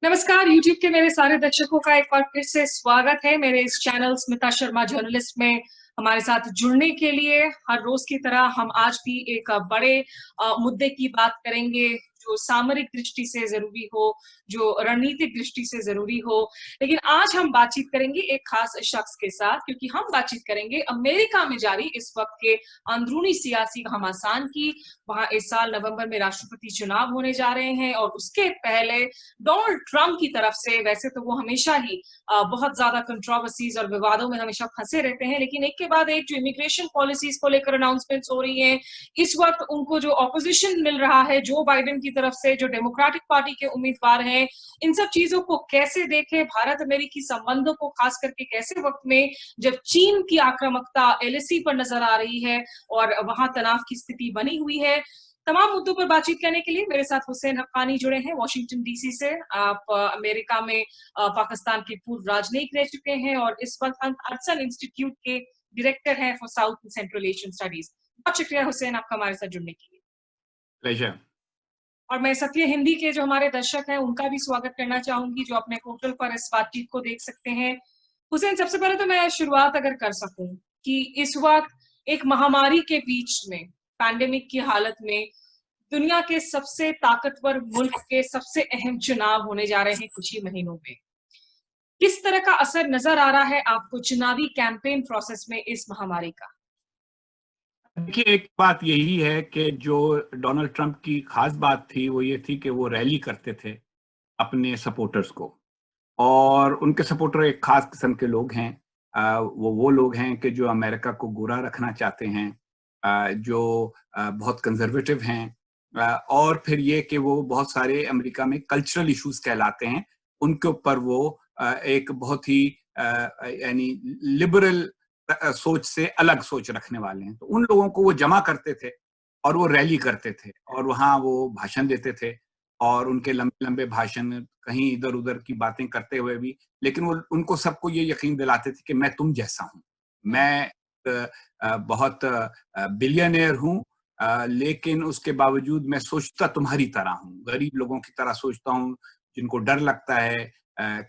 नमस्कार यूट्यूब के मेरे सारे दर्शकों का एक बार फिर से स्वागत है मेरे इस चैनल स्मिता शर्मा जर्नलिस्ट में हमारे साथ जुड़ने के लिए। हर रोज की तरह हम आज भी एक बड़े मुद्दे की बात करेंगे जो सामरिक दृष्टि से जरूरी हो, जो रणनीतिक दृष्टि से जरूरी हो। लेकिन आज हम बातचीत करेंगे एक खास शख्स के साथ, क्योंकि हम बातचीत करेंगे अमेरिका में जारी इस वक्त के अंदरूनी सियासी घमासान की। वहां इस साल नवंबर में राष्ट्रपति चुनाव होने जा रहे हैं और उसके पहले डोनाल्ड ट्रंप की तरफ से, वैसे तो वो हमेशा ही बहुत ज्यादा कंट्रोवर्सीज और विवादों में हमेशा फंसे रहते हैं, लेकिन एक के बाद एक जो इमिग्रेशन पॉलिसीज को लेकर अनाउंसमेंट्स हो रही हैं, इस वक्त उनको जो ऑपोजिशन मिल रहा है जो बाइडेन की तरफ से, जो डेमोक्रेटिक पार्टी के उम्मीदवार हैं, इन सब चीजों को कैसे देखें, भारत अमेरिकी संबंधों को खास करके कैसे वक्त में जब चीन की आक्रामकता एलएसी पर नजर आ रही है और वहां तनाव की स्थिति बनी हुई है। तमाम मुद्दों पर बातचीत करने के लिए मेरे साथ हुसैन हक्कानी जुड़े हैं वॉशिंगटन डीसी से। आप अमेरिका में पाकिस्तान के पूर्व राजनयिक रह चुके हैं और इस वक्त हडसन इंस्टीट्यूट के डायरेक्टर हैं for south and central Asian studies. बहुत शुक्रिया हुसैन आपका हमारे साथ जुड़ने के लिए। प्लेजर। और मैं सत्य हिंदी के जो हमारे दर्शक हैं उनका भी स्वागत करना चाहूंगी जो अपने पोर्टल पर इस बातचीत को देख सकते हैं। हुसैन, सबसे पहले तो मैं शुरुआत अगर कर सकूं कि इस वक्त एक महामारी के बीच में, पैंडेमिक की हालत में, दुनिया के सबसे ताकतवर मुल्क के सबसे अहम चुनाव होने जा रहे हैं कुछ ही महीनों में। किस तरह का असर नजर आ रहा है आपको चुनावी कैंपेन प्रोसेस में इस महामारी का? देखिए, एक बात यही है कि जो डोनाल्ड ट्रंप की खास बात थी वो ये थी कि वो रैली करते थे अपने सपोर्टर्स को, और उनके सपोर्टर एक खास किस्म के लोग हैं। वो लोग हैं कि जो अमेरिका को गोरा रखना चाहते हैं, जो बहुत कंजर्वेटिव हैं, और फिर ये कि वो बहुत सारे अमेरिका में कल्चरल इश्यूज कहलाते हैं, उनके ऊपर वो एक बहुत ही यानी लिबरल सोच से अलग सोच रखने वाले हैं। तो उन लोगों को वो जमा करते थे और वो रैली करते थे और वहाँ वो भाषण देते थे, और उनके लंबे लंबे भाषण कहीं इधर उधर की बातें करते हुए भी, लेकिन वो उनको सबको ये यकीन दिलाते थे कि मैं तुम जैसा हूँ, मैं बहुत बिलियनियर हूँ, लेकिन उसके बावजूद मैं सोचता तुम्हारी तरह हूँ, गरीब लोगों की तरह सोचता हूँ, जिनको डर लगता है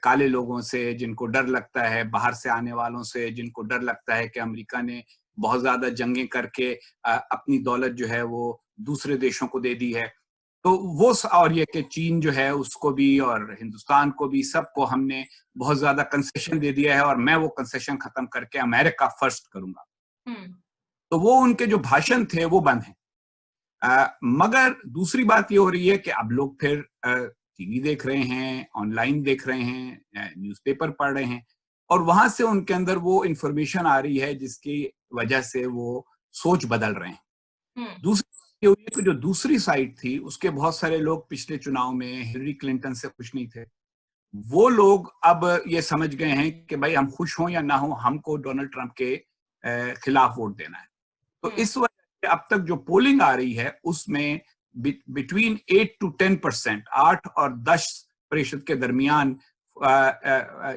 काले लोगों से, जिनको डर लगता है बाहर से आने वालों से, जिनको डर लगता है कि अमेरिका ने बहुत ज्यादा जंगें करके अपनी दौलत जो है वो दूसरे देशों को दे दी है। तो वो और ये कि चीन जो है उसको भी और हिंदुस्तान को भी, सबको हमने बहुत ज्यादा कंसेशन दे दिया है और मैं वो कंसेशन खत्म करके अमेरिका फर्स्ट करूंगा। तो वो उनके जो भाषण थे वो बंद हैं। मगर दूसरी बात ये हो रही है कि अब लोग फिर टीवी देख रहे हैं, ऑनलाइन देख रहे हैं, न्यूज़पेपर पढ़ रहे हैं, और वहां से उनके अंदर वो इंफॉर्मेशन आ रही है जिसकी वजह से वो सोच बदल रहे हैं। दूसरी ये हुई है कि जो दूसरी साइड थी उसके बहुत सारे लोग पिछले चुनाव में हिलरी क्लिंटन से खुश नहीं थे। वो लोग अब ये समझ गए हैं कि भाई हम खुश हों या ना हो, हमको डोनाल्ड ट्रंप के खिलाफ वोट देना है। तो इस वजह से अब तक जो पोलिंग आ रही है उसमें बिटवीन 8 to 10%, 8 और 10% के दरमियान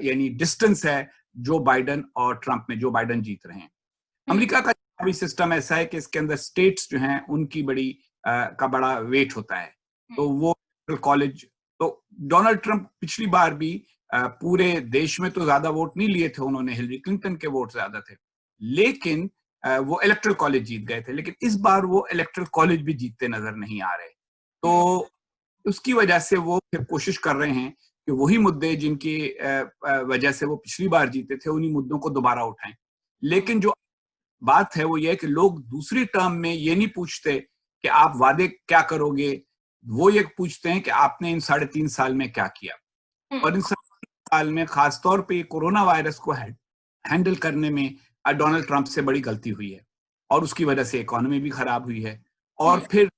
यानी डिस्टेंस है जो बाइडन और ट्रंप में, जो बाइडन जीत रहे हैं। अमेरिका का चुनावी सिस्टम ऐसा है कि इसके अंदर स्टेट्स जो हैं उनकी का बड़ा वेट होता है, तो वो कॉलेज, तो डोनाल्ड ट्रंप पिछली बार भी पूरे देश में तो ज्यादा वोट नहीं लिए थे उन्होंने, हिलरी क्लिंटन के वोट ज्यादा थे, लेकिन वो इलेक्ट्रल कॉलेज जीत गए थे। लेकिन इस बार वो इलेक्ट्रल कॉलेज भी जीतते नजर नहीं आ रहे, तो उसकी वजह से वो फिर कोशिश कर रहे हैं कि वही मुद्दे जिनकी वजह से वो पिछली बार जीते थे उन्हीं मुद्दों को दोबारा उठाएं। लेकिन जो बात है वो ये है कि लोग दूसरी टर्म में ये नहीं पूछते कि आप वादे क्या करोगे, वो ये पूछते हैं कि आपने इन 3.5 साल में क्या किया। और इन 3 साल में खासतौर पे कोरोना वायरस को हैंडल करने में डोनाल्ड ट्रंप से बड़ी गलती हुई है, और उसकी वजह से इकोनॉमी भी खराब हुई है, और फिर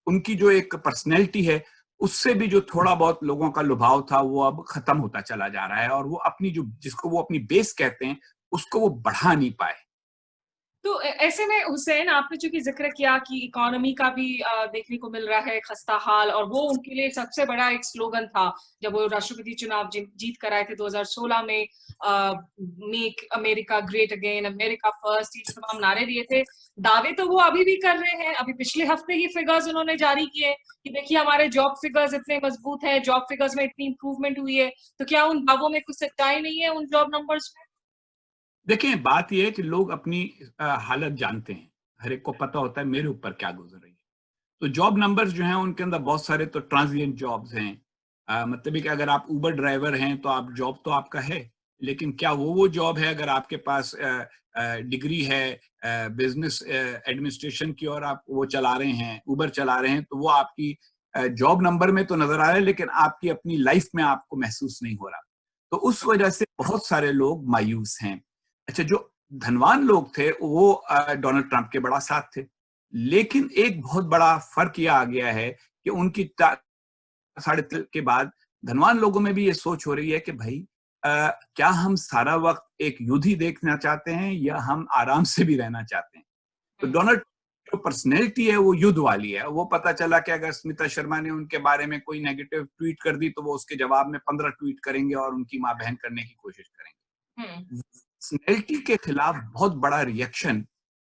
उनकी जो एक पर्सनैलिटी है उससे भी जो थोड़ा बहुत लोगों का लुभाव था वो अब खत्म होता चला जा रहा है, और वो अपनी जो, जिसको वो अपनी बेस कहते हैं, उसको वो बढ़ा नहीं पाए। तो ऐसे में हुसैन, आपने चूंकि जिक्र किया कि इकोनॉमी का भी देखने को मिल रहा है खस्ता हाल, और वो उनके लिए सबसे बड़ा एक स्लोगन था जब वो राष्ट्रपति चुनाव जीत कर आए थे 2016 में। Make America great again, America first, ये जो तमाम नारे दिए थे, दावे तो वो अभी भी कर रहे हैं। अभी पिछले हफ्ते ही फिगर्स उन्होंने जारी किए कि देखिए हमारे जॉब फिगर्स इतने मजबूत हैं, जॉब फिगर्स में इतनी इंप्रूवमेंट हुई है। तो क्या उन दावों में कुछ सच्चाई नहीं है, उन जॉब नंबर्स में? देखिए, बात ये है कि लोग अपनी हालत जानते हैं। हर एक को पता होता है मेरे ऊपर क्या गुजर रही है। तो जॉब नंबर्स जो हैं उनके अंदर बहुत सारे तो ट्रांजिएंट जॉब्स हैं। मतलब है कि अगर आप उबर ड्राइवर हैं तो आप जॉब तो आपका है, लेकिन क्या वो जॉब है? अगर आपके पास डिग्री है बिजनेस एडमिनिस्ट्रेशन की और आप वो चला रहे हैं, उबर चला रहे हैं, तो वो आपकी जॉब नंबर में तो नजर आ रहा है, लेकिन आपकी अपनी लाइफ में आपको महसूस नहीं हो रहा। तो उस वजह से बहुत सारे लोग मायूस हैं। अच्छा, जो धनवान लोग थे वो डोनाल्ड ट्रंप के बड़ा साथ थे, लेकिन एक बहुत बड़ा फर्क यह आ गया है कि उनकी 3.5 के बाद धनवान लोगों में भी ये सोच हो रही है कि भाई क्या हम सारा वक्त एक युद्ध ही देखना चाहते हैं या हम आराम से भी रहना चाहते हैं? तो डोनाल्ड जो पर्सनैलिटी है वो युद्ध वाली है। वो पता चला कि अगर स्मिता शर्मा ने उनके बारे में कोई नेगेटिव ट्वीट कर दी तो वो उसके जवाब में 15 ट्वीट करेंगे और उनकी मां बहन करने की कोशिश करेंगे। पर्सनैलिटी के खिलाफ बहुत बड़ा रिएक्शन,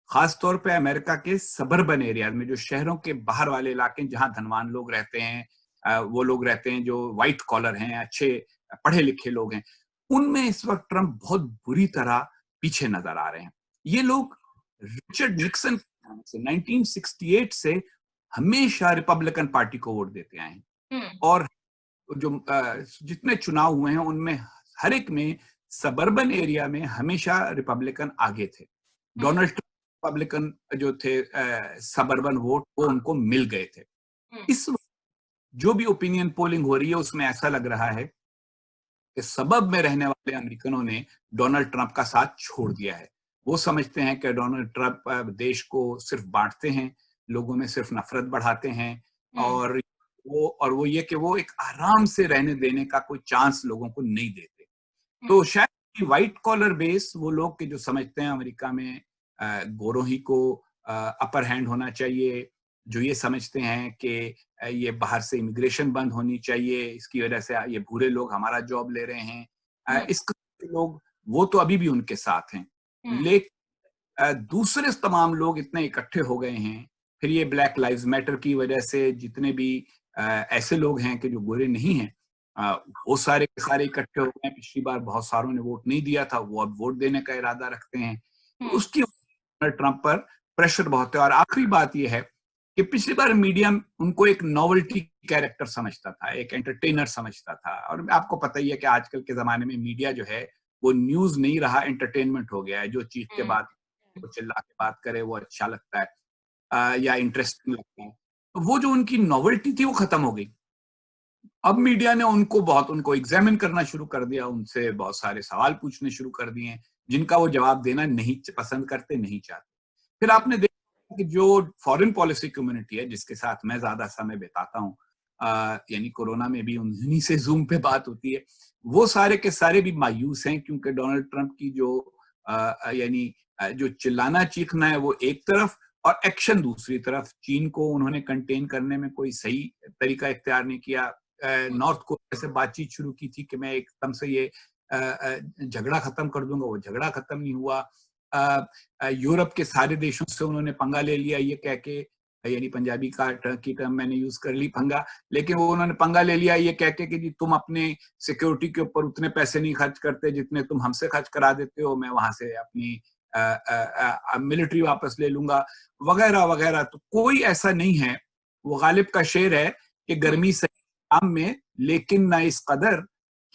खासतौर पे अमेरिका के सबर्बन एरिया में, जो शहरों के बाहर वाले इलाके जहां धनवान लोग रहते हैं, वो लोग रहते हैं जो व्हाइट कॉलर हैं, अच्छे पढ़े लिखे लोग हैं, उनमें इस वक्त ट्रंप बहुत बुरी तरह पीछे नजर आ रहे हैं। ये लोग रिचर्ड निक्सन से 1968 से हमेशा रिपब्लिकन पार्टी को वोट देते आए हैं, और जो जितने चुनाव हुए हैं उनमें हर एक में सबर्बन एरिया में हमेशा रिपब्लिकन आगे थे। डोनाल्ड ट्रंप रिपब्लिकन जो थे सबर्बन वोट वो उनको मिल गए थे। इस वक्त जो भी ओपिनियन पोलिंग हो रही है उसमें ऐसा लग रहा है कि सबब में रहने वाले अमेरिकनों ने डोनाल्ड ट्रंप का साथ छोड़ दिया है। वो समझते हैं कि डोनाल्ड ट्रंप देश को सिर्फ बांटते हैं, लोगों में सिर्फ नफरत बढ़ाते हैं, और वो ये कि वो एक आराम से रहने देने का कोई चांस लोगों को नहीं देते। तो शायद व्हाइट कॉलर बेस वो लोग के जो समझते हैं अमेरिका में गोरों ही को अपर हैंड होना चाहिए, जो ये समझते हैं कि ये बाहर से इमिग्रेशन बंद होनी चाहिए, इसकी वजह से ये भूरे लोग हमारा जॉब ले रहे हैं, इस कस्म के लोग वो तो अभी भी उनके साथ हैं। लेकिन दूसरे तमाम लोग इतने इकट्ठे हो गए हैं, फिर ये ब्लैक लाइव्स मैटर की वजह से जितने भी ऐसे लोग हैं कि जो गोरे नहीं हैं, वो सारे के सारे इकट्ठे हो गए हैं। पिछली बार बहुत सारों ने वोट नहीं दिया था, वो अब वोट देने का इरादा रखते हैं। तो उसकी ट्रंप पर प्रेशर बहुत है। और आखिरी बात यह है कि पिछली बार मीडिया उनको एक नॉवेल्टी कैरेक्टर समझता था, एक एंटरटेनर समझता था, और आपको पता ही है कि आजकल के जमाने में मीडिया जो है वो न्यूज नहीं रहा, एंटरटेनमेंट हो गया है। जो चीख के बात, वो चिल्ला के बात करे वो अच्छा लगता है, या इंटरेस्टिंग लगता है। तो वो जो उनकी नॉवेल्टी थी वो खत्म हो गई। अब मीडिया ने उनको एग्जामिन करना शुरू कर दिया, उनसे बहुत सारे सवाल पूछने शुरू कर दिए जिनका वो जवाब देना नहीं पसंद करते, नहीं चाहते। फिर आपने देखा कि जो फॉरेन पॉलिसी कम्युनिटी है जिसके साथ मैं ज्यादा समय बिताता हूँ, यानी कोरोना में भी उन्हीं से जूम पे बात होती है, वो सारे के सारे भी मायूस हैं, क्योंकि डोनाल्ड ट्रंप की जो यानी जो चिल्लाना चीखना है वो एक तरफ, और एक्शन दूसरी तरफ। चीन को उन्होंने कंटेन करने में कोई सही तरीका इख्तियार नहीं किया। नॉर्थ कोरिया से बातचीत शुरू की थी कि मैं एकदम से ये झगड़ा खत्म कर दूंगा, वो झगड़ा खत्म नहीं हुआ। यूरोप के सारे देशों से उन्होंने पंगा ले लिया ये कह के, यानी पंजाबी की टर्म मैंने यूज कर ली पंगा, लेकिन वो उन्होंने पंगा ले लिया ये कह के कि जी तुम अपने सिक्योरिटी के ऊपर उतने पैसे नहीं खर्च करते जितने तुम हमसे खर्च करा देते हो, मैं वहां से अपनी मिलिट्री वापस ले लूंगा, वगैरह वगैरह। तो कोई ऐसा नहीं है, वो गालिब का शेर है कि गर्मी से काम में लेकिन ना इस कदर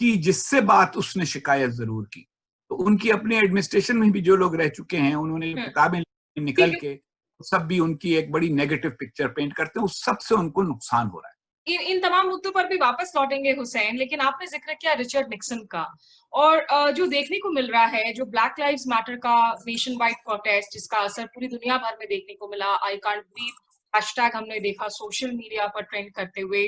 कि जिससे बात उसने शिकायत जरूर की। तो उनकी अपनी एडमिनिस्ट्रेशन में भी जो लोग रह चुके हैं उन्होंने किताबें निकल के सब भी उनकी एक बड़ी नेगेटिव पिक्चर पेंट करते हैं, उस सबसे उनको नुकसान हो रहा है। इन तमाम मुद्दों पर भी वापस लौटेंगे हुसैन, लेकिन आपने जिक्र किया रिचर्ड निक्सन का, और जो देखने को मिल रहा है, जो ब्लैक लाइव्स मैटर का नेशन वाइड प्रोटेस्ट जिसका असर पूरी दुनिया भर में देखने को मिला, आई कांट ब्रीथ हैशटैग हमने देखा सोशल मीडिया पर ट्रेंड करते हुए,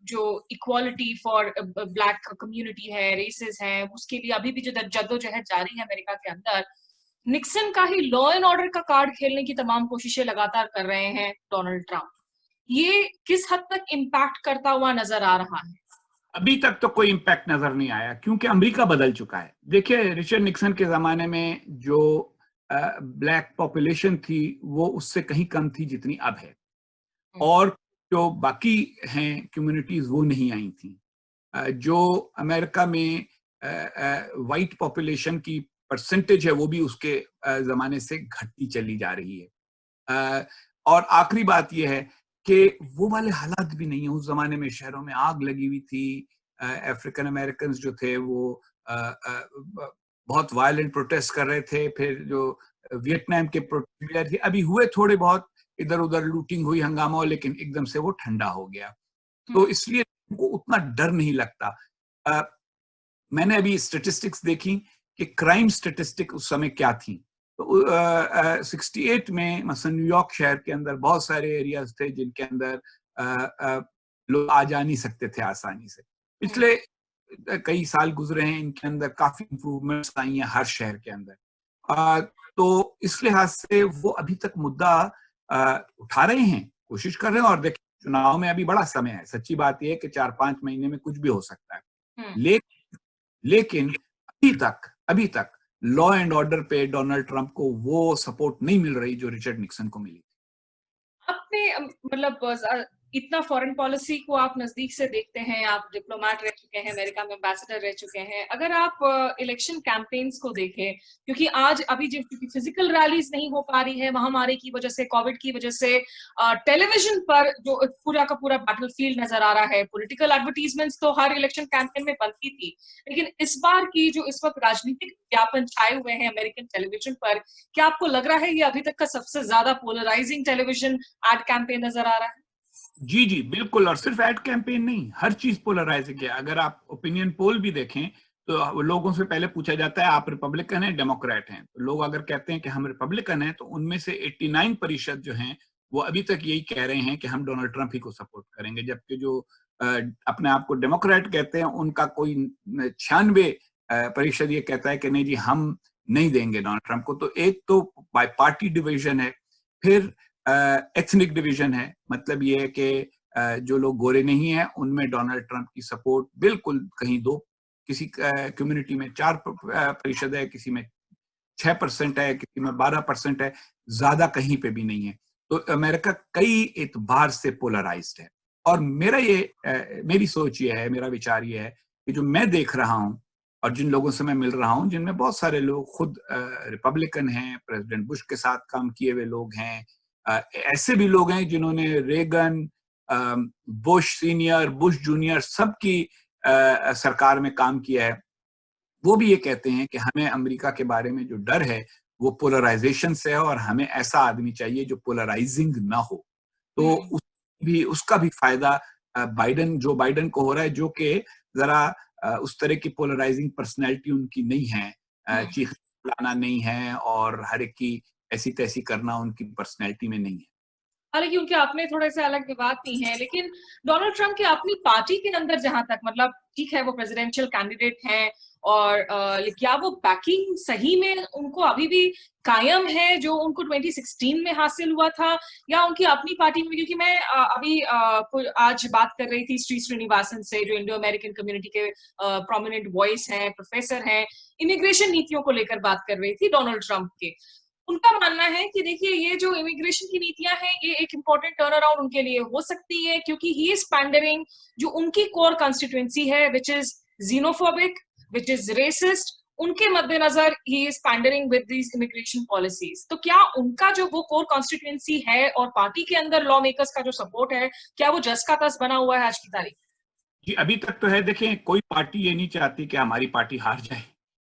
जो इक्वालिटी फॉर ब्लैक कम्युनिटी है, रेसेस हैं, उसके लिए अभी भी जो जद्दोजहद जारी है अमेरिका के अंदर, निक्सन का ही लॉ एंड ऑर्डर का कार्ड खेलने की तमाम कोशिशें लगातार कर रहे हैं डोनाल्ड ट्रंप। ये किस हद तक इम्पैक्ट करता हुआ नजर आ रहा है? अभी तक तो कोई इम्पैक्ट नजर नहीं आया क्योंकि अमेरिका बदल चुका है। देखिए, रिचर्ड निक्सन के जमाने में जो ब्लैक पॉपुलेशन थी वो उससे कहीं कम थी जितनी अब है, और जो बाकी हैं कम्युनिटीज वो नहीं आई थी। जो अमेरिका में वाइट पॉपुलेशन की परसेंटेज है वो भी उसके जमाने से घटती चली जा रही है। और आखिरी बात यह है कि वो वाले हालात भी नहीं है। उस जमाने में शहरों में आग लगी हुई थी, अफ्रीकन अमेरिकन जो थे वो बहुत वायलेंट प्रोटेस्ट कर रहे थे। फिर जो वियतनाम के प्रोटेस्ट थे, अभी हुए थोड़े बहुत, इधर उधर लूटिंग हुई, हंगामा हुआ, लेकिन एकदम से वो ठंडा हो गया। तो इसलिए उनको उतना डर नहीं लगता। मैंने अभी स्टेटिस्टिक्स देखी कि क्राइम स्टेटिस्टिक उस समय क्या थी। तो 68 में मसलन न्यूयॉर्क शहर के अंदर बहुत सारे एरियाज थे जिनके अंदर लोग आ जा नहीं सकते थे आसानी से। पिछले कई साल गुजरे हैं, इनके अंदर काफी इंप्रूवमेंट्स आई हैं हर शहर के अंदर। तो इस लिहाज से वो अभी तक मुद्दा उठा रहे हैं, कोशिश कर रहे हैं। और देखिए, चुनाव में अभी बड़ा समय है। सच्ची बात यह है कि 4-5 महीने में कुछ भी हो सकता है। लेकिन अभी तक लॉ एंड ऑर्डर पे डोनाल्ड ट्रंप को वो सपोर्ट नहीं मिल रही जो रिचर्ड निक्सन को मिली। आपने मतलब इतना फॉरेन पॉलिसी को आप नजदीक से देखते हैं, आप डिप्लोमेट रह चुके हैं, अमेरिका में एम्बेसडर रह चुके हैं। अगर आप इलेक्शन कैंपेन्स को देखें, क्योंकि आज अभी जो फिजिकल रैलीज नहीं हो पा रही है महामारी की वजह से, कोविड की वजह से, टेलीविजन पर जो पूरा का पूरा बैटलफील्ड नजर आ रहा है। पॉलिटिकल एडवर्टीजमेंट्स तो हर इलेक्शन कैंपेन में बनती थी, लेकिन इस बार की जो इस वक्त राजनीतिक विज्ञापन छाए हुए हैं अमेरिकन टेलीविजन पर, क्या आपको लग रहा है ये अभी तक का सबसे ज्यादा पोलराइजिंग टेलीविजन एड कैंपेन नजर आ रहा है? जी जी बिल्कुल। और सिर्फ एड कैंपेन नहीं, हर चीज पोलराइजिंग है। अगर आप ओपिनियन पोल भी देखें तो लोगों से पहले पूछा जाता है आप रिपब्लिकन हैं डेमोक्रेट हैं। तो लोग अगर कहते हैं कि हम रिपब्लिकन हैं तो उनमें से 89% जो हैं वो अभी तक यही कह रहे हैं कि हम डोनाल्ड ट्रंप ही को सपोर्ट करेंगे। जबकि जो अपने आप को डेमोक्रेट कहते हैं उनका कोई 96% ये कहता है कि नहीं जी, हम नहीं देंगे डोनाल्ड ट्रंप को। तो एक तो बाय पार्टी डिवीजन है, फिर एथनिक डिवीजन है। मतलब ये है कि जो लोग गोरे नहीं हैं उनमें डोनाल्ड ट्रंप की सपोर्ट बिल्कुल कहीं दो, किसी कम्युनिटी में 4% है, किसी में 6% है, किसी में 12% है, ज्यादा कहीं पे भी नहीं है। तो अमेरिका कई एतबार से पोलराइज्ड है। और मेरी सोच ये है, मेरा विचार ये है कि जो मैं देख रहा हूँ और जिन लोगों से मैं मिल रहा हूँ, जिनमें बहुत सारे लोग खुद रिपब्लिकन हैं, प्रेसिडेंट बुश के साथ काम किए हुए लोग हैं, ऐसे भी लोग हैं जिन्होंने Reagan, Bush senior, Bush junior सबकी सरकार में काम किया है। वो भी ये कहते हैं कि हमें अमेरिका के बारे में जो डर है वो पोलराइजेशन से है, और हमें ऐसा आदमी चाहिए जो पोलराइजिंग ना हो। तो उसका भी फायदा जो बाइडन को हो रहा है, जो कि जरा उस तरह की पोलराइजिंग पर्सनैलिटी उनकी नहीं है, चीख चिल्लाना नहीं है और हर एक की ऐसी तैसी करना उनकी पर्सनैलिटी में नहीं है। हालांकि उनके अपने थोड़े से अलग विवाद भी हैं, लेकिन डोनाल्ड ट्रंप की अपनी पार्टी के अंदर जहां तक, मतलब ठीक है वो प्रेसिडेंशियल कैंडिडेट हैं, और क्या वो बैकिंग सही में उनको अभी भी कायम है जो उनको 2016 में हासिल हुआ था, या उनकी अपनी पार्टी में? क्योंकि मैं अभी आज बात कर रही थी श्री श्रीनिवासन से, जो इंडो अमेरिकन कम्युनिटी के प्रोमिनेंट वॉइस हैं, प्रोफेसर हैं, इमिग्रेशन नीतियों को लेकर बात कर रही थी डोनाल्ड ट्रंप के। उनका मानना है कि देखिए ये जो इमिग्रेशन की नीतियां हैं ये एक इम्पोर्टेंट टर्न अराउंड उनके लिए हो सकती है, क्योंकि ही इज पैंडरिंग जो उनकी कोर कॉन्स्टिट्यूएंसी है, which is xenophobic, which is resist. उनके मद्देनजर he is pandering with these immigration policies. तो क्या उनका जो वो कोर कॉन्स्टिट्यूएंसी है और पार्टी के अंदर लॉ मेकर्स का जो सपोर्ट है, क्या वो जस का तस बना हुआ है आज की तारीख? जी, अभी तक तो है। देखें, कोई पार्टी ये नहीं चाहती कि हमारी पार्टी हार जाए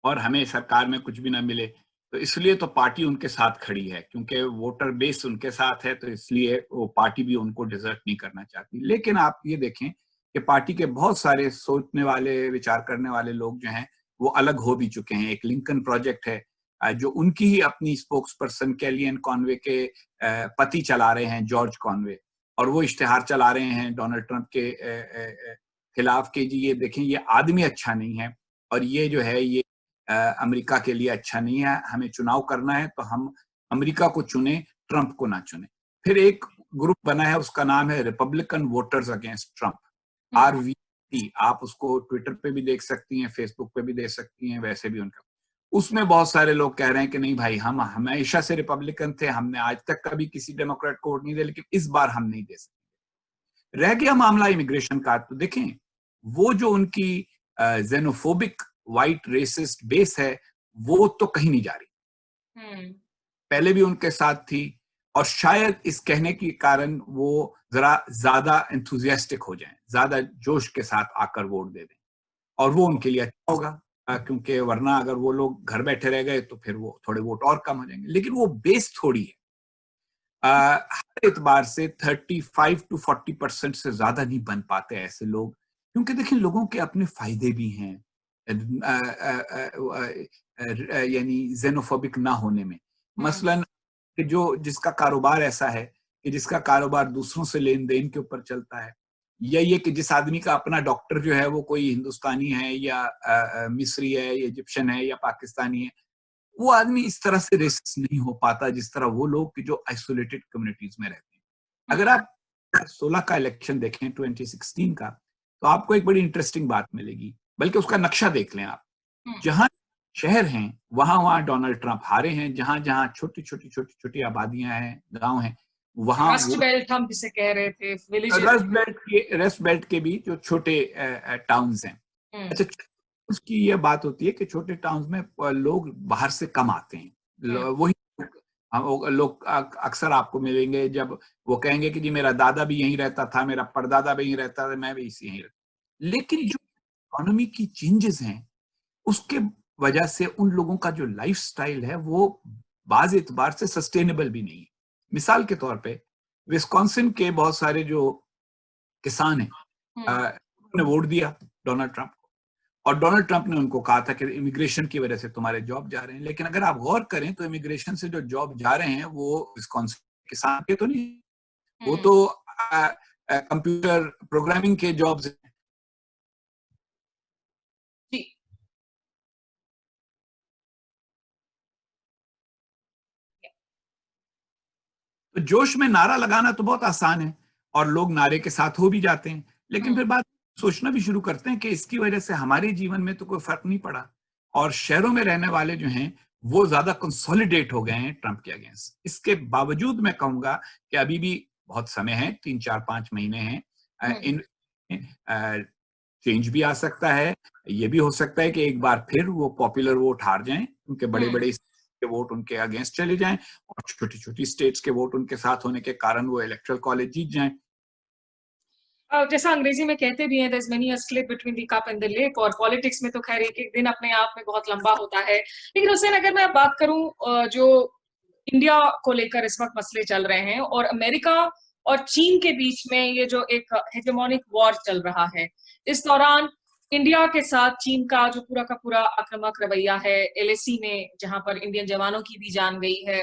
और हमें सरकार में कुछ भी ना मिले। तो इसलिए तो पार्टी उनके साथ खड़ी है, क्योंकि वोटर बेस उनके साथ है, तो इसलिए वो पार्टी भी उनको डिजर्ट नहीं करना चाहती। लेकिन आप ये देखें कि पार्टी के बहुत सारे सोचने वाले, विचार करने वाले लोग जो हैं वो अलग हो भी चुके हैं। एक लिंकन प्रोजेक्ट है जो उनकी ही अपनी स्पोक्स पर्सन कैलियन कॉनवे के पति चला रहे हैं, जॉर्ज कॉनवे, और वो इश्तेहार चला रहे हैं डोनाल्ड ट्रंप के खिलाफ के जी ये देखें ये आदमी अच्छा नहीं है, और ये जो है ये अमेरिका के लिए अच्छा नहीं है, हमें चुनाव करना है तो हम अमेरिका को चुने, ट्रंप को ना चुने। फिर एक ग्रुप बना है, उसका नाम है Republican voters against Trump, RVT। आप उसको ट्विटर पे भी देख सकती हैं, फेसबुक पे भी देख सकती हैं, वैसे भी उनका। उसमें बहुत सारे लोग कह रहे हैं कि नहीं भाई, हम हमेशा से रिपब्लिकन थे, हमने आज तक कभी किसी डेमोक्रेट को वोट नहीं दिया, लेकिन इस बार हम नहीं दे सकते। रह गया मामला इमिग्रेशन का, तो देखें वो जो उनकी जेनोफोबिक व्हाइट रेसिस्ट बेस है, वो तो कहीं नहीं जा रही। पहले भी उनके साथ थी, और शायद इस कहने के कारण वो जरा ज्यादा एंथुजियास्टिक हो जाएं, ज्यादा जोश के साथ आकर वोट दे दें, और वो उनके लिए अच्छा होगा, क्योंकि वरना अगर वो लोग घर बैठे रह गए तो फिर वो थोड़े वोट और कम हो जाएंगे। लेकिन वो बेस थोड़ी है, हर एतबार से 35 to 40% से ज्यादा नहीं बन पाते ऐसे लोग, क्योंकि देखिए लोगों के अपने फायदे भी हैं, यानी जेनोफोबिक ना होने में। मसलन कि जिसका कारोबार ऐसा है कि जिसका कारोबार दूसरों से लेन देन के ऊपर चलता है, या ये कि जिस आदमी का अपना डॉक्टर जो है वो कोई हिंदुस्तानी है या मिस्री है या इजिप्शियन है या पाकिस्तानी है, वो आदमी इस तरह से रेसिस्ट नहीं हो पाता जिस तरह वो लोग कि जो आइसोलेटेड कम्युनिटीज में रहते हैं। अगर आप 16 का इलेक्शन देखें, 2016 का, तो आपको एक बड़ी इंटरेस्टिंग बात मिलेगी, बल्कि उसका नक्शा देख लें आप। जहां शहर हैं वहां वहां डोनाल्ड ट्रंप हारे हैं, जहां जहां छोटी छोटी छोटी छोटी आबादियां हैं, गांव हैं, वहां रस्ट बेल्ट हम जिसे कह रहे थे, रस्ट बेल्ट के भी जो छोटे टाउन्स हैं। अच्छा, उसकी ये बात होती है कि छोटे टाउन्स में लोग बाहर से कम आते हैं। वही लोग अक्सर आपको मिलेंगे जब वो कहेंगे कि जी मेरा दादा भी यहीं रहता था, मेरा परदादा भी यहीं रहता था, मैं भी इसी यहीं रहता। लेकिन जो इकोनॉमी की चेंजेस हैं उसके वजह से उन लोगों का जो लाइफस्टाइल है वो बाज एतबार से सस्टेनेबल भी नहीं है। मिसाल के तौर पे विस्कॉन्सिन के बहुत सारे जो किसान हैं, उन्होंने वोट दिया डोनाल्ड ट्रंप को, और डोनाल्ड ट्रंप ने उनको कहा था कि इमिग्रेशन की वजह से तुम्हारे जॉब जा रहे हैं। लेकिन अगर आप गौर करें तो इमिग्रेशन से जो जॉब जा रहे हैं वो विस्कॉन्सिन किसान के तो नहीं, वो तो कंप्यूटर प्रोग्रामिंग के जॉब्स हैं। तो जोश में नारा लगाना तो बहुत आसान है, और लोग नारे के साथ हो भी जाते हैं, लेकिन फिर बात सोचना भी शुरू करते हैं कि इसकी वजह से हमारे जीवन में तो कोई फर्क नहीं पड़ा, और शहरों में रहने वाले जो हैं वो ज्यादा कंसोलिडेट हो गए हैं ट्रंप के अगेंस्ट। इसके बावजूद मैं कहूंगा कि अभी भी बहुत समय है, 3 4 5 महीने हैं, इन चेंज भी आ सकता है। ये भी हो सकता है कि एक बार फिर वो पॉपुलर वोट हार जाएं, क्योंकि बड़े बड़े के वोट उनके अगेंस्ट चले जाएं, और छोटी छोटी स्टेट्स के वोट उनके साथ होने के कारण वो इलेक्टोरल कॉलेज जीत जाएं। जैसा अंग्रेजी में कहते भी हैं, there's many a slip between the cup and the lake, और पॉलिटिक्स में तो खैर एक एक दिन अपने आप में बहुत लंबा होता है। लेकिन हुसैन, अगर मैं बात करूं जो इंडिया को लेकर इस वक्त मसले चल रहे हैं और अमेरिका और चीन के बीच में ये जो एक हेजेमोनिक वॉर चल रहा है, इस दौरान इंडिया के साथ चीन का जो पूरा का पूरा आक्रामक रवैया है, LAC में जहां पर इंडियन जवानों की भी जान गई है,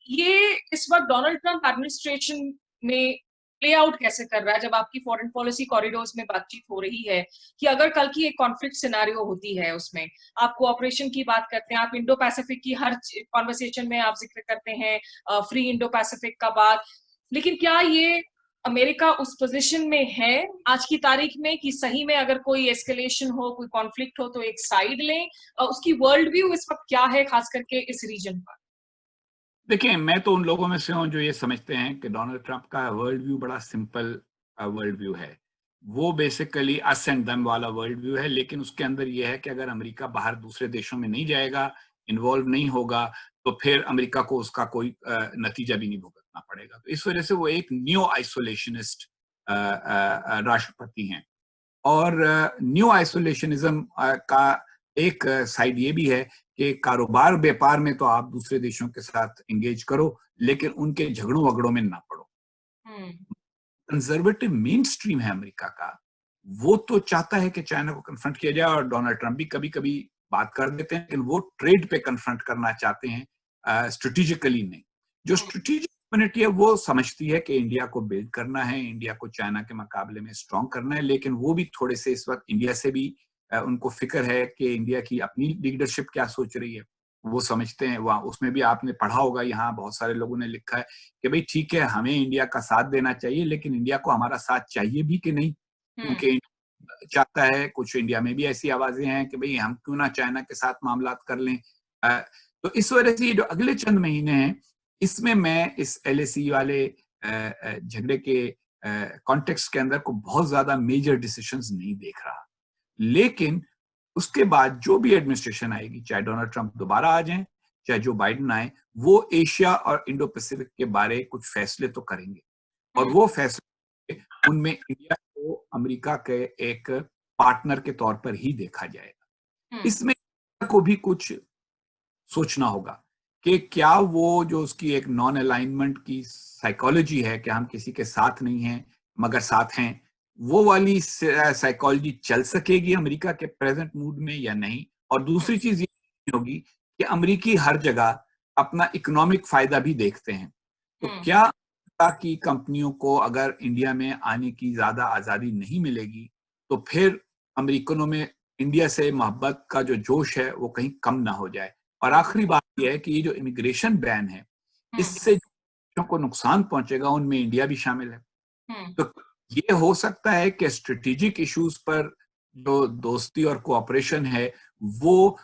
ये इस वक्त डोनाल्ड ट्रंप एडमिनिस्ट्रेशन में प्ले आउट कैसे कर रहा है, जब आपकी फॉरेन पॉलिसी कॉरिडोर्स में बातचीत हो रही है कि अगर कल की एक कॉन्फ्लिक्ट सिनेरियो होती है, उसमें आप कोऑपरेशन की बात करते हैं, आप इंडो पैसिफिक की हर कॉन्वर्सेशन में आप जिक्र करते हैं फ्री इंडो पैसिफिक का बात, लेकिन क्या ये अमेरिका उस पोजीशन में है आज की तारीख में कि सही में अगर कोई एस्केलेशन हो, कोई कॉन्फ्लिक्ट हो तो एक साइड लें? उसकी वर्ल्ड व्यू इस वक्त क्या है, खास करके इस रीजन पर? देखिए, मैं तो उन लोगों में से हूं जो ये समझते हैं कि डोनाल्ड ट्रंप का वर्ल्ड व्यू बड़ा सिंपल वर्ल्ड व्यू है। वो बेसिकली अस एंड देम वाला वर्ल्ड व्यू है, लेकिन उसके अंदर ये है कि अगर अमेरिका बाहर दूसरे देशों में नहीं जाएगा, इन्वॉल्व नहीं होगा, तो फिर अमेरिका को उसका कोई नतीजा भी नहीं भुगतना पड़ेगा। तो इस वजह से वो एक न्यू आइसोलेशनिस्ट राष्ट्रपति हैं। और न्यू आइसोलेशनिज्म का एक साइड ये भी है कि कारोबार व्यापार में तो आप दूसरे देशों के साथ एंगेज करो, लेकिन उनके झगड़ों वगड़ों में ना पड़ो। कंजर्वेटिव मेन स्ट्रीम है अमेरिका का, वो तो चाहता है कि चाइना को कन्फ्रंट किया जाए, और डोनाल्ड ट्रंप भी कभी कभी बात कर देते हैं, लेकिन वो ट्रेड पे कन्फ्रंट करना चाहते हैं, स्ट्रेटेजिकली नहीं। जो स्ट्रेटेजिक कम्युनिटी है वो समझती है कि इंडिया को बिल्ड करना है, इंडिया को चाइना के मुकाबले में स्ट्रांग करना है, लेकिन वो भी थोड़े से इस वक्त इंडिया से भी उनको फिक्र है कि इंडिया की अपनी लीडरशिप क्या सोच रही है, वो समझते हैं। वहाँ उसमें भी आपने पढ़ा होगा, यहाँ बहुत सारे लोगों ने लिखा है कि भाई ठीक है, हमें इंडिया का साथ देना चाहिए, लेकिन इंडिया को हमारा साथ चाहिए भी कि नहीं, क्योंकि चाहता है, कुछ इंडिया में भी ऐसी आवाजें हैं कि भाई हम क्यों ना चाइना के साथ मामलात कर लें। तो इस वजह से ये जो अगले चंद महीने हैं, इसमें मैं इस एलएसी वाले झगड़े के कॉन्टेक्स्ट के अंदर को बहुत ज्यादा मेजर डिसीजंस नहीं देख रहा। लेकिन उसके बाद जो भी एडमिनिस्ट्रेशन आएगी, चाहे डोनाल्ड ट्रंप दोबारा आ जाएं, चाहे जो बाइडेन आए, वो एशिया और इंडो पैसिफिक के बारे कुछ फैसले तो करेंगे, और वो फैसले उनमें इंडिया को अमेरिका के एक पार्टनर के तौर पर ही देखा जाएगा। इसमें को भी कुछ सोचना होगा कि क्या वो जो उसकी एक नॉन अलाइनमेंट की साइकोलॉजी है कि हम किसी के साथ नहीं हैं मगर साथ हैं, वो वाली साइकोलॉजी चल सकेगी अमेरिका के प्रेजेंट मूड में या नहीं। और दूसरी चीज ये होगी कि अमेरिकी हर जगह अपना इकोनॉमिक फायदा भी देखते हैं, तो क्या अमेरिका की कंपनियों को अगर इंडिया में आने की ज्यादा आजादी नहीं मिलेगी तो फिर अमेरिकनों में इंडिया से मोहब्बत का जो जोश है वो कहीं कम ना हो जाए। और आखिरी बात यह है कि ये जो इमिग्रेशन बैन है, इससे जो को नुकसान पहुंचेगा उनमें इंडिया भी शामिल है। तो ये हो सकता है कि स्ट्रेटेजिक इश्यूज पर जो दोस्ती और कोऑपरेशन है वो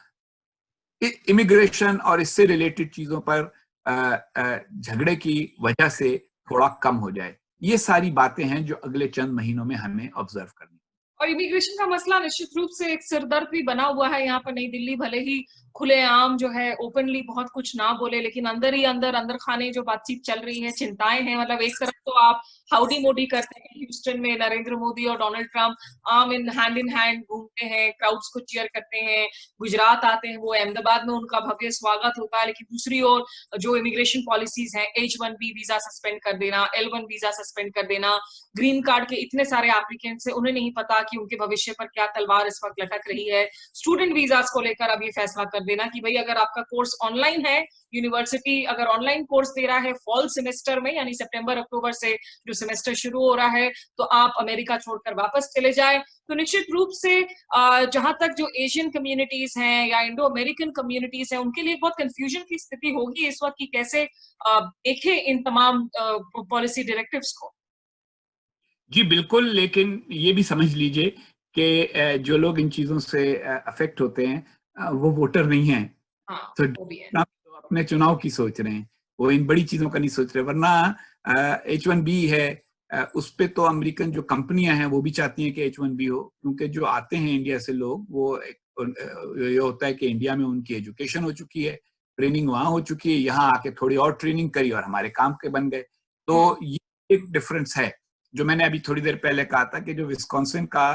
इमिग्रेशन और इससे रिलेटेड चीजों पर झगड़े की वजह से थोड़ा कम हो जाए। ये सारी बातें हैं जो अगले चंद महीनों में हमें ऑब्जर्व करनी। और इमिग्रेशन का मसला निश्चित रूप से एक सिरदर्द भी बना हुआ है यहाँ पर। नई दिल्ली भले ही खुलेआम जो है ओपनली बहुत कुछ ना बोले, लेकिन अंदर ही अंदर खाने जो बातचीत चल रही है, चिंताएं हैं। मतलब एक तरफ तो आप हाउडी मोडी करते हैं, ह्यूस्टन में नरेंद्र मोदी और डोनाल्ड ट्रंप आम इन हैंड घूमते हैं, क्राउड्स को चीयर करते हैं, गुजरात आते हैं, वो अहमदाबाद में उनका भव्य स्वागत होता है। लेकिन दूसरी ओर जो इमिग्रेशन पॉलिसीज हैं, H1B वीजा सस्पेंड कर देना, L1 वीजा सस्पेंड कर देना, ग्रीन कार्ड के इतने सारे एप्लीकेंट्स हैं, उन्हें नहीं पता कि उनके भविष्य पर क्या तलवार इस वक्त लटक रही है। स्टूडेंट वीजास को लेकर अब ये फैसला कर देना कि भाई अगर आपका कोर्स ऑनलाइन है, यूनिवर्सिटी अगर ऑनलाइन कोर्स दे रहा है फॉल सेमेस्टर में, यानी सितंबर अक्टूबर से जो सेमेस्टर शुरू हो रहा है, तो आप अमेरिका छोड़कर वापस चले जाए। तो निश्चित रूप से जहां तक जो एशियन कम्युनिटीज हैं या इंडो अमेरिकन कम्युनिटीज हैं, उनके लिए बहुत कंफ्यूजन की स्थिति होगी इस वक्त कि कैसे देखें इन तमाम पॉलिसी डायरेक्टिव्स को। जी बिल्कुल, लेकिन ये भी समझ लीजिए कि जो लोग इन चीजों से अफेक्ट होते हैं वो वोटर नहीं हैं। हाँ, तो वो भी है। तो अपने चुनाव की सोच रहे हैं, वो इन बड़ी चीजों का नहीं सोच रहे। वरना H1B है, उस पे तो अमेरिकन जो कंपनियां हैं वो भी चाहती हैं कि H1B हो, क्योंकि जो आते हैं इंडिया से लोग, वो ये होता है कि इंडिया में उनकी एजुकेशन हो चुकी है, ट्रेनिंग वहां हो चुकी है, यहाँ आके थोड़ी और ट्रेनिंग करी और हमारे काम के बन गए। तो ये एक डिफरेंस है जो मैंने अभी थोड़ी देर पहले कहा था कि जो विस्कॉन्सिन का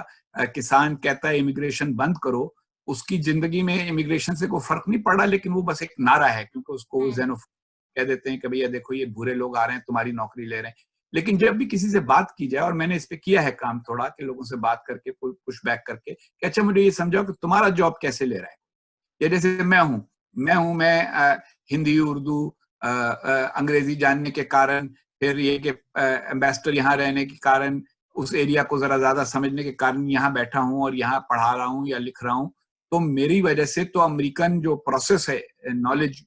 किसान कहता है इमिग्रेशन बंद करो, उसकी जिंदगी में इमिग्रेशन से कोई फर्क नहीं पड़ा, लेकिन वो बस एक नारा है, क्योंकि उसको जेनोफोब कह देते हैं कि भैया देखो ये बुरे लोग आ रहे हैं, तुम्हारी नौकरी ले रहे हैं। लेकिन जब भी किसी से बात की जाए, और मैंने इस पे किया है काम थोड़ा, कि लोगों से बात करके पुश बैक करके कि अच्छा मुझे ये समझाओ कि तुम्हारा जॉब कैसे ले रहा है। या जैसे मैं हिंदी, उर्दू, अंग्रेजी जानने के कारण, फिर ये कि एम्बेसडर यहाँ रहने के कारण, उस एरिया को जरा ज्यादा समझने के कारण यहाँ बैठा हूँ और यहाँ पढ़ा रहा हूँ या लिख रहा हूँ, तो मेरी वजह से तो अमेरिकन जो प्रोसेस है नॉलेज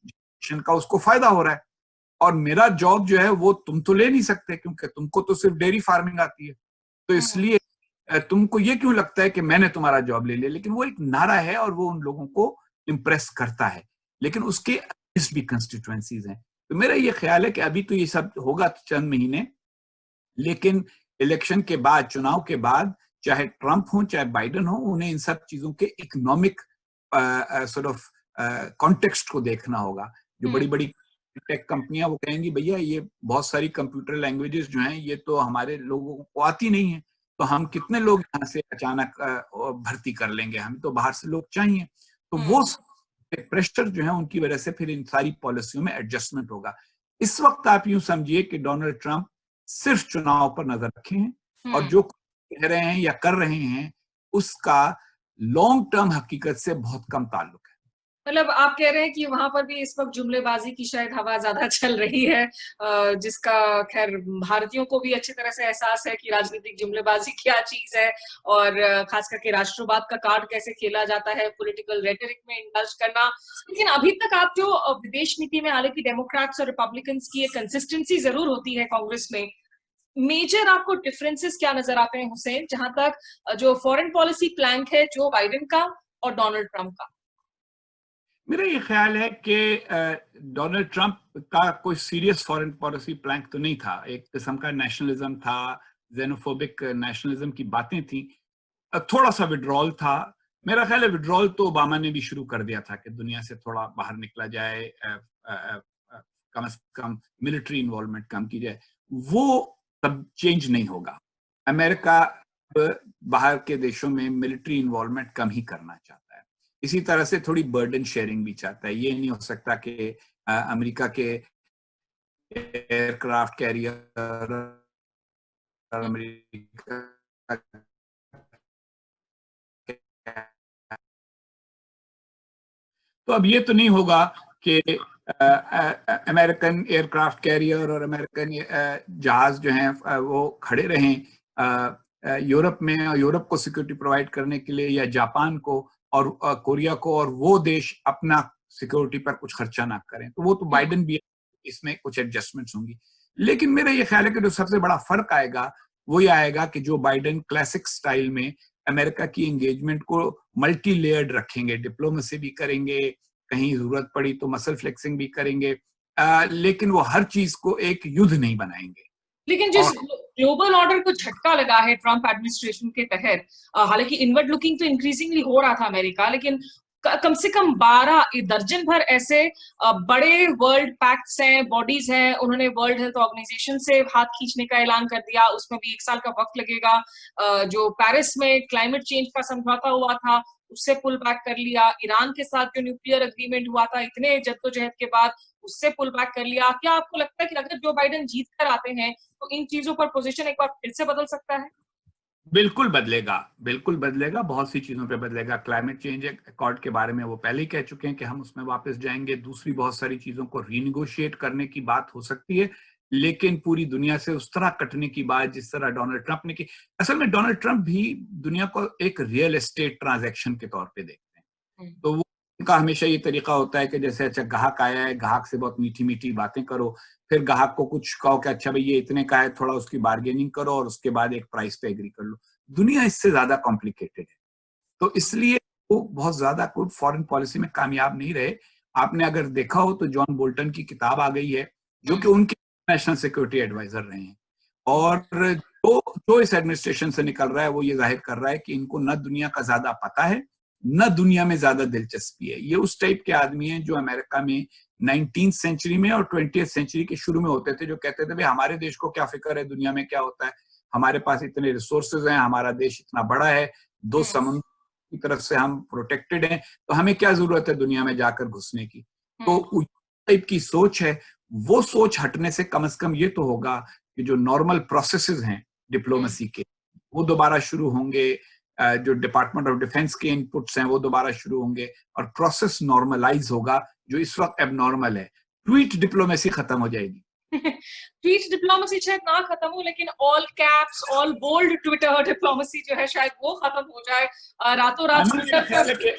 का, उसको फायदा हो रहा है। और मेरा जॉब जो है वो तुम तो ले नहीं सकते, क्योंकि तुमको तो सिर्फ डेयरी फार्मिंग आती है। तो इसलिए तुमको ये क्यों लगता है कि मैंने तुम्हारा जॉब ले लिया। लेकिन वो एक नारा है और वो उन लोगों को इम्प्रेस करता है, लेकिन उसके भी कंस्टिट्यूएंसीज हैं। तो मेरा ये ख्याल है कि अभी तो ये सब होगा चंद महीने, लेकिन इलेक्शन के बाद, चुनाव के बाद, चाहे ट्रंप हो चाहे बाइडेन हो, उन्हें इन सब चीजों के इकोनॉमिक सॉर्ट ऑफ कॉन्टेक्स्ट को देखना होगा। जो बड़ी बड़ी टेक कंपनियां वो कहेंगी भैया ये बहुत सारी कंप्यूटर लैंग्वेजेस जो हैं ये तो हमारे लोगों को आती नहीं है, तो हम कितने लोग यहाँ से अचानक भर्ती कर लेंगे, हमें तो बाहर से लोग चाहिए। तो वो प्रेशर जो है उनकी वजह से फिर इन सारी पॉलिसियों में एडजस्टमेंट होगा। इस वक्त आप यूं समझिए कि डोनाल्ड ट्रंप सिर्फ चुनाव पर नजर रखे हैं और जो कह रहे हैं या कर रहे हैं उसका लॉन्ग टर्म हकीकत से बहुत कम ताल्लुक है। मतलब आप कह रहे हैं कि वहाँ पर भी इस वक़्त जुमलेबाज़ी की शायद हवा ज़्यादा चल रही है, जिसका ख़ैर भारतीयों को भी अच्छी तरह से एहसास है कि राजनीतिक जुमलेबाज़ी क्या चीज़ है और ख़ास करके राष्ट्रवाद का कार्ड कैसे खेला जाता है, पॉलिटिकल रेटोरिक में इंडल्ज करना। लेकिन अभी तक आप जो विदेश नीति में हालाँकि डेमोक्रेट्स और रिपब्लिकन्स की एक कंसिस्टेंसी ज़रूर होती है कांग्रेस में। मेजर आपको डिफरेंसेस क्या नज़र आते हैं हुसैन, जहाँ तक जो फॉरेन पॉलिसी प्लैंक है जो बाइडेन का और डोनाल्ड ट्रम्प का? मेरा ये ख्याल है कि डोनाल्ड ट्रंप का कोई सीरियस फॉरेन पॉलिसी प्लान तो नहीं था। एक किस्म का नेशनलिज्म था, ज़ेनोफोबिक नेशनलिज्म की बातें थी। थोड़ा सा विड्रॉल था। मेरा ख्याल है विड्रॉल तो ओबामा ने भी शुरू कर दिया था कि दुनिया से थोड़ा बाहर निकला जाए, कम से कम मिलिट्री इन्वॉल्वमेंट कम की जाए। वो तब चेंज नहीं होगा। अमेरिका बाहर के देशों में मिलिट्री इन्वॉल्वमेंट कम ही करना चाहता है। इसी तरह से थोड़ी बर्डन शेयरिंग भी चाहता है। ये नहीं हो सकता कि अमेरिका के एयरक्राफ्ट कैरियर और हुँ, अमेरिका तो अब ये तो नहीं होगा कि अमेरिकन एयरक्राफ्ट कैरियर और अमेरिकन जहाज जो हैं वो खड़े रहें यूरोप में, यूरोप को सिक्योरिटी प्रोवाइड करने के लिए, या जापान को और कोरिया को, और वो देश अपना सिक्योरिटी पर कुछ खर्चा ना करें। तो वो तो हुँ। बाइडेन भी, इसमें कुछ एडजस्टमेंट्स होंगी। लेकिन मेरा ये ख्याल है कि जो सबसे बड़ा फर्क आएगा वो ये आएगा कि जो बाइडेन क्लासिक स्टाइल में अमेरिका की एंगेजमेंट को मल्टी लेयर्ड रखेंगे, डिप्लोमेसी भी करेंगे, कहीं जरूरत पड़ी तो मसल फ्लेक्सिंग भी करेंगे, लेकिन वो हर चीज को एक युद्ध नहीं बनाएंगे। लेकिन और जिस ग्लोबल ऑर्डर को झटका लगा है ट्रम्प एडमिनिस्ट्रेशन के तहत, हालांकि इनवर्ड लुकिंग तो इंक्रीजिंगली हो रहा था अमेरिका, लेकिन कम से कम 12 दर्जन भर ऐसे बड़े वर्ल्ड पैक्ट्स हैं, बॉडीज हैं, उन्होंने वर्ल्ड हेल्थ ऑर्गेनाइजेशन से हाथ खींचने का ऐलान कर दिया। उसमें भी 1 साल का वक्त लगेगा। जो पेरिस में क्लाइमेट चेंज का समझौता हुआ था उससे पुल बैक कर लिया। ईरान के साथ जो न्यूक्लियर अग्रीमेंट हुआ था इतने जद्दोजहद के बाद उससे पुल बैक कर लिया। क्या आपको लगता है कि अगर जो बाइडेन जीत कर आते हैं तो इन चीजों पर पोजीशन एक बार फिर से बदल सकता है? बिल्कुल बदलेगा, बिल्कुल बदलेगा, बहुत सी चीजों पे बदलेगा। क्लाइमेट चेंज अकॉर्ड के बारे में वो पहले ही कह चुके हैं कि हम उसमें वापस जाएंगे। दूसरी बहुत सारी चीजों को रीनिगोशिएट करने की बात हो सकती है, लेकिन पूरी दुनिया से उस तरह कटने की बात जिस तरह डोनाल्ड ट्रंप ने की। असल में डोनाल्ड ट्रंप भी दुनिया को एक रियल एस्टेट ट्रांजैक्शन के तौर पे देखते हैं। हम्म, तो वो, उनका हमेशा ये तरीका होता है कि जैसे अच्छा ग्राहक आया है, ग्राहक से बहुत मीठी मीठी बातें करो, फिर ग्राहक को कुछ कहो कि अच्छा भाई ये इतने का है, थोड़ा उसकी बार्गेनिंग करो और उसके बाद एक प्राइस पे एग्री कर लो। दुनिया इससे ज्यादा कॉम्प्लिकेटेड है, तो इसलिए वो बहुत ज्यादा कोई फॉरेन पॉलिसी में कामयाब नहीं रहे। आपने अगर देखा हो तो जॉन बोल्टन की किताब आ गई है, जो कि हम्म, उनके नेशनल सिक्योरिटी एडवाइजर रहे हैं। हम्म, और जो इस एडमिनिस्ट्रेशन से निकल रहा है वो ये जाहिर कर रहा है कि इनको न दुनिया का ज्यादा पता है, न दुनिया में ज्यादा दिलचस्पी है। ये उस टाइप के आदमी हैं जो अमेरिका में 19th सेंचुरी में और 20th सेंचुरी के शुरू में होते थे, जो कहते थे भाई हमारे देश को क्या फिक्र है दुनिया में क्या होता है, हमारे पास इतने रिसोर्सेज हैं, हमारा देश इतना बड़ा है, दो हम्म, समुद्र की तरफ से हम प्रोटेक्टेड हैं, तो हमें क्या जरूरत है दुनिया में जाकर घुसने की। तो हम्म, उस टाइप की सोच है। वो सोच हटने से कम ये तो होगा कि जो नॉर्मल प्रोसेसेस हैं हम्म। डिप्लोमेसी के, वो दोबारा शुरू होंगे। जो डिपार्टमेंट ऑफ डिफेंस के इनपुट्स हैं वो दोबारा शुरू होंगे, और प्रोसेस नॉर्मलाइज होगा जो इस वक्त एबनॉर्मल है। ट्वीट डिप्लोमेसी खत्म हो जाएगी। ट्वीट डिप्लोमेसी शायद ना खत्म हो, लेकिन all caps all bold Twitter diplomacy जो है शायद वो खत्म हो जाए। रातों रात मेरा ट्विटर ख्याल पर। है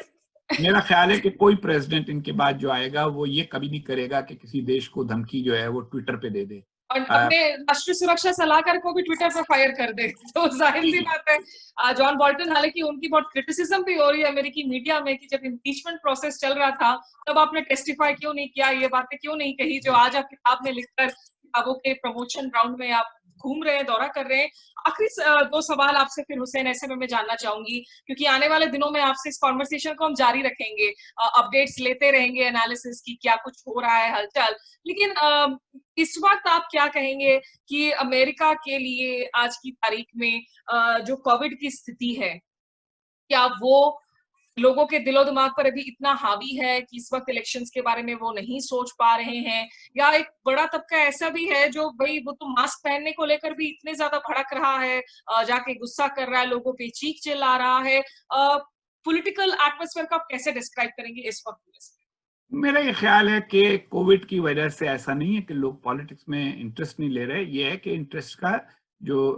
कि मेरा ख्याल है कि कोई प्रेसिडेंट इनके बाद जो आएगा वो ये कभी नहीं करेगा कि किसी देश को धमकी जो है वो ट्विटर पे दे दे। और अपने राष्ट्रीय सुरक्षा सलाहकार को भी ट्विटर पर फायर कर दे तो जाहिर सी जी, बात है। जॉन बोल्टन, हालांकि उनकी बहुत क्रिटिसिज्म भी हो रही है अमेरिकी मीडिया में कि जब इम्पीचमेंट प्रोसेस चल रहा था तब आपने टेस्टिफाई क्यों नहीं किया, ये बातें क्यों नहीं कही जो आज आप किताब में लिखकर किताबों के प्रमोशन राउंड में आप घूम रहे हैं, दौरा कर रहे हैं। आखिरी 2 सवाल आपसे फिर हुसैन ऐसे में मैं जानना चाहूंगी, क्योंकि आने वाले दिनों में आपसे इस कॉन्वर्सेशन को हम जारी रखेंगे, अपडेट्स लेते रहेंगे एनालिसिस की क्या कुछ हो रहा है हलचल। लेकिन इस वक्त आप क्या कहेंगे कि अमेरिका के लिए आज की तारीख में जो कोविड की स्थिति है, क्या वो लोगों के दिलो दिमाग पर अभी इतना हावी है कि इस वक्त इलेक्शंस के बारे में वो नहीं सोच पा रहे हैं, या एक बड़ा तबका ऐसा भी है जो भाई वो तो मास्क पहनने को लेकर भी इतने ज्यादा भड़क रहा है, जाके गुस्सा कर रहा है, लोगों पे चीख चिल्ला रहा है। पॉलिटिकल एटमॉस्फेयर को आप कैसे डिस्क्राइब करेंगे इस वक्त यूएस में? मेरा ये ख्याल है कि कोविड की वजह से ऐसा नहीं है कि लोग पॉलिटिक्स में इंटरेस्ट नहीं ले रहे, ये है कि इंटरेस्ट का जो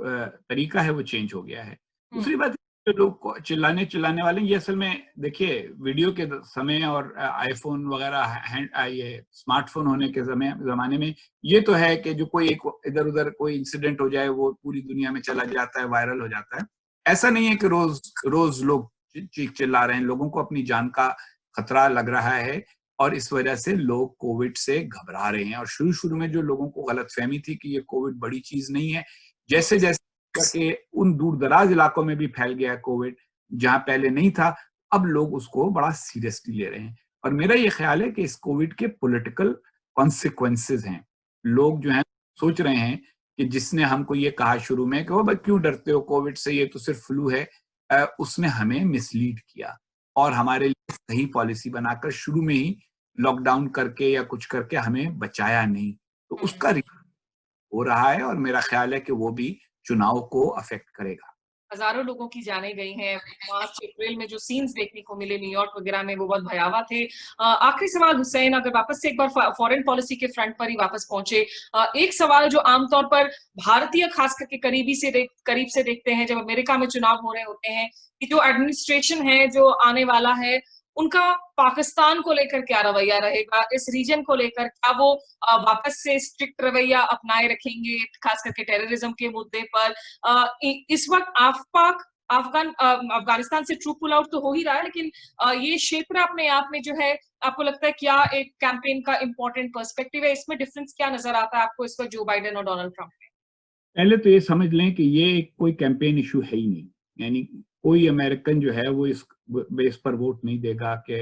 तरीका है वो चेंज हो गया है। दूसरी बात, जो लोग चिल्लाने वाले हैं, ये असल में देखिए वीडियो के समय और आईफोन वगैरह ये स्मार्टफोन होने के ज़माने में ये तो है कि जो कोई एक इधर-उधर कोई इंसिडेंट हो जाए वो पूरी दुनिया में चला जाता है, वायरल हो जाता है। ऐसा नहीं है कि रोज़ लोग चीख-चिल्ला रहे हैं, लोगों को अपनी जान का खतरा लग रहा है और इस वजह से लोग कोविड से घबरा रहे हैं। और शुरू-शुरू में जो लोगों को गलतफ़हमी थी कि ये कोविड बड़ी चीज़ नहीं है, जैसे-जैसे कि उन दूर-दराज इलाकों में भी फैल गया कोविड, जहाँ पहले नहीं था, अब लोग उसको बड़ा सीरियसली ले रहे हैं। और मेरा ये ख़्याल है कि इस कोविड के पॉलिटिकल कॉन्सिक्वेंसेज़ हैं। लोग जो हैं सोच रहे हैं कि जिसने हमको ये कहा शुरू में कि, "ओ भाई क्यों डरते हो कोविड से, ये तो सिर्फ़ फ्लू है।" उसने हमें मिसलीड किया और हमारे लिए सही पॉलिसी बनाकर शुरू में ही लॉकडाउन करके या कुछ करके हमें बचाया नहीं। तो उसका हो रहा है और मेरा ख़्याल है कि वो भी चुनाव को अफ़ेक्ट करेगा। हज़ारों लोगों की जानें गई हैं। मार्च अप्रैल में जो सीन्स देखने को मिले न्यूयॉर्क वगैरह में वो बहुत भयावह थे। आखिरी सवाल हुसैन, अगर वापस से एक बार फॉरेन पॉलिसी के फ्रंट पर ही वापस पहुँचे, एक सवाल जो आमतौर पर भारतीय खास करके करीब से देखते हैं जब अमेरिका में चुनाव हो रहे होते हैं, कि जो एडमिनिस्ट्रेशन है, जो आने वाला है, उनका पाकिस्तान को लेकर क्या रवैया रहेगा? इस रीजन को लेकर क्या वो वापस से स्ट्रिक्ट रवैया अपनाए रखेंगे, खास करके टेररिज्म के मुद्दे पर? इस वक्त अफगानिस्तान से ट्रूप पुल आउट तो हो ही रहा है, लेकिन ये क्षेत्र अपने आप में जो है, आपको लगता है क्या एक कैंपेन का इम्पोर्टेंट पर्सपेक्टिव है? इसमें डिफरेंस क्या नजर आता है आपको इस वक्त जो बाइडेन और डोनाल्ड ट्रंप में? पहले तो ये समझ लें कि ये एक कोई कैंपेन इश्यू है ही नहीं। यानी कोई अमेरिकन जो है वो इस बेस पर वोट नहीं देगा कि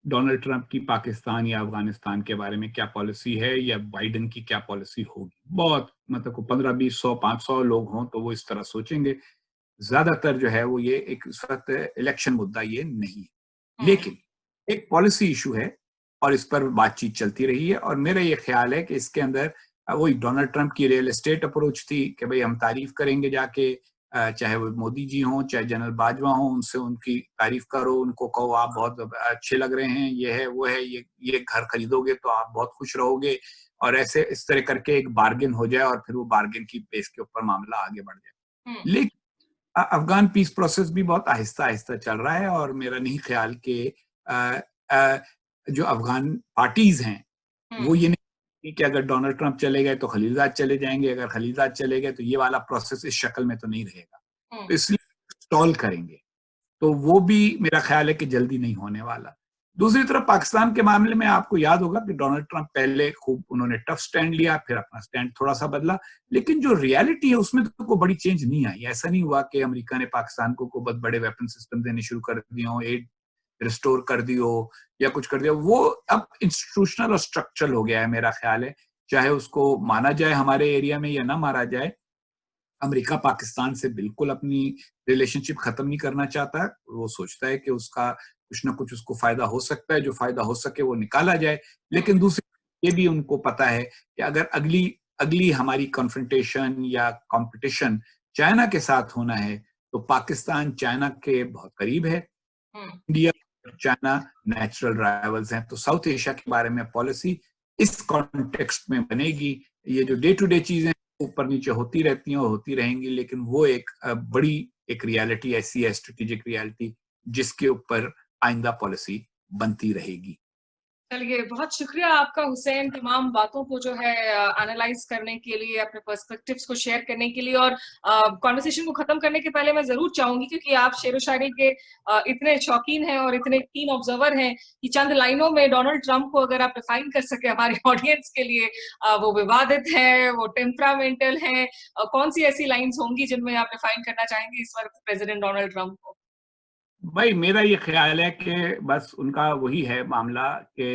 डोनाल्ड ट्रंप की पाकिस्तान या अफगानिस्तान के बारे में क्या पॉलिसी है या बाइडेन की क्या पॉलिसी होगी। बहुत मतलब को 15, 20, 100, 500 लोग हों तो वो इस तरह सोचेंगे। ज़्यादातर जो है वो ये एक इस वक़्त इलेक्शन मुद्दा ये नहीं है। लेकिन एक पॉलिसी इश्यू है और इस पर बातचीत चलती रही है और मेरा ये ख़्याल है कि इसके अंदर वही डोनाल्ड ट्रंप की रियल एस्टेट अप्रोच थी कि भई हम तारीफ़ करेंगे जाके, चाहे वो मोदी जी हों, चाहे जनरल बाजवा हों, उनसे उनकी तारीफ़ करो, उनको कहो आप बहुत अच्छे लग रहे हैं, ये है, वो है, ये घर खरीदोगे तो आप बहुत खुश रहोगे और ऐसे इस तरह करके एक बार्गेन हो जाए और फिर वो बार्गेन की बेस के ऊपर मामला आगे बढ़ जाए। लेकिन अफ़गान पीस प्रोसेस भी बहुत आहिस्ता-आहिस्ता चल रहा है और मेरा नहीं ख़्याल कि अ अ, जो अफ़गान पार्टीज़ हैं, वो ये नहीं कि अगर डोनाल्ड ट्रंप चले गए तो खलीलज़ाद चले जाएँगे, अगर खलीलज़ाद चले गए तो ये वाला प्रोसेस इस शक्ल में तो नहीं रहेगा। तो इसलिए स्टॉल करेंगे। तो वो भी मेरा ख़्याल है कि जल्दी नहीं होने वाला। दूसरी तरफ पाकिस्तान के मामले में आपको याद होगा कि डोनाल्ड ट्रंप पहले खूब उन्होंने टफ स्टैंड लिया, फिर अपना स्टैंड थोड़ा-सा बदला, लेकिन जो रियलिटी है उसमें तो कोई बड़ी चेंज नहीं आई। ऐसा नहीं हुआ कि अमेरिका ने पाकिस्तान को बहुत बड़े वेपन सिस्टम देने शुरू कर दिए हों, एड रिस्टोर कर दी हो या कुछ कर दिया। वो अब इंस्टीट्यूशनल और स्ट्रक्चरल हो गया है मेरा ख़्याल है। चाहे उसको माना जाए हमारे एरिया में या ना माना जाए, अमेरिका पाकिस्तान से बिल्कुल अपनी रिलेशनशिप खत्म नहीं करना चाहता। वो सोचता है कि उसका कुछ ना कुछ उसको फ़ायदा हो सकता है, जो फ़ायदा हो सके वो निकाला जाए। लेकिन दूसरी ये भी उनको पता है कि अगर अगली अगली हमारी कॉन्फ्रंटेशन या कॉम्पिटिशन चाइना के साथ होना है, तो पाकिस्तान चाइना के बहुत करीब है। इंडिया और चाइना नेचुरल राइवल्स हैं, तो साउथ एशिया के बारे में पॉलिसी इस कॉन्टेक्स्ट में बनेगी। ये जो डे टू डे चीज़ें ऊपर-नीचे होती रहती हैं और होती रहेंगी, लेकिन वो एक बड़ी एक रियलिटी ऐसी है, स्ट्रेटेजिक रियलिटी, जिसके ऊपर आइंदा पॉलिसी बनती रहेगी। चलिए, बहुत शुक्रिया आपका हुसैन, तमाम बातों को जो है एनालाइज़ करने के लिए, अपने पर्सपेक्टिव्स को शेयर करने के लिए और कन्वर्सेशन को ख़त्म करने के पहले मैं ज़रूर चाहूँगी, क्योंकि आप शेरो-शायरी के इतने शौकीन हैं और इतने कीन ऑब्ज़र्वर हैं, कि चंद लाइनों में डोनाल्ड ट्रंप को अगर आप डिफ़ाइन कर सकें हमारे ऑडियंस के लिए, वो विवादित है, वो टेम्परामेंटल है, कौन-सी ऐसी लाइन्स होंगी जिनमें आप डिफ़ाइन करना चाहेंगे इस वक़्त प्रेज़िडेंट डोनाल्ड ट्रंप को? भाई मेरा ये ख़्याल है कि बस उनका वही है मामला कि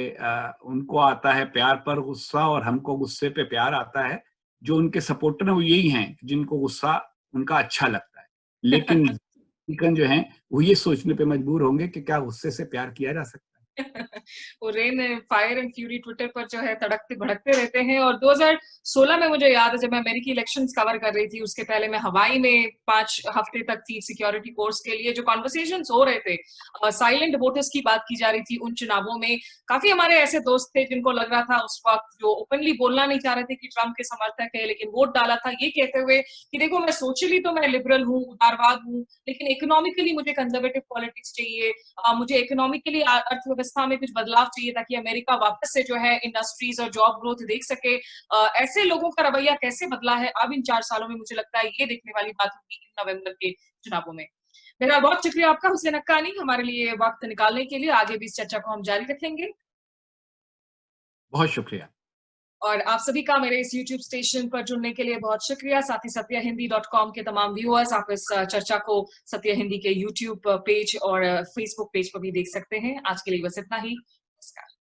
उनको आता है प्यार पर गुस्सा और हमको गुस्से पे प्यार आता है। जो उनके सपोर्टर हैं वो यही हैं, जिनको गुस्सा उनका अच्छा लगता है। लेकिन जो हैं, वो ये सोचने पे मजबूर होंगे कि क्या गुस्से से प्यार किया जा सकता है? वो rain fire and fury Twitter पर जो है तड़कते भड़कते रहते हैं। और 2016 में मुझे याद है जब मैं अमेरिकी इलेक्शंस कवर कर रही थी, उसके पहले मैं हवाई में 5 हफ्ते तक थी सिक्योरिटी कोर्स के लिए। जो कॉन्वर्सेशंस हो रहे थे, साइलेंट वोटर्स की बात की जा रही थी उन चुनावों में। काफी हमारे ऐसे दोस्त थे जिनको लग रहा था उस वक्त, जो ओपनली बोलना नहीं चाह रहे थे कि ट्रम्प के समर्थक है, लेकिन वोट डाला था ये कहते हुए कि देखो मैं सोशली तो मैं लिबरल हूँ, उदारवाद हूँ, लेकिन इकोनॉमिकली मुझे कंजर्वेटिव पॉलिटिक्स चाहिए। मुझे इकोनॉमिकली अर्थव्यवस्था में कुछ बदलाव चाहिए ताकि अमेरिका वापस से जो है इंडस्ट्रीज और जॉब ग्रोथ देख सके। ऐसे लोगों का रवैया कैसे बदला है अब इन 4 सालों में, मुझे लगता है ये देखने वाली बात होगी इन नवंबर के चुनावों में। मेरा बहुत शुक्रिया आपका हुसैन हक्कानी, हमारे लिए वक्त निकालने के लिए। आगे भी इस चर्चा को हम जारी रखेंगे। बहुत शुक्रिया। और आप सभी का मेरे इस YouTube स्टेशन पर जुड़ने के लिए बहुत शुक्रिया। साथ ही सत्यहिंदी.com के तमाम व्यूअर्स, आप इस चर्चा को सत्य हिंदी के YouTube पेज और Facebook पेज पर भी देख सकते हैं। आज के लिए बस इतना ही। नमस्कार।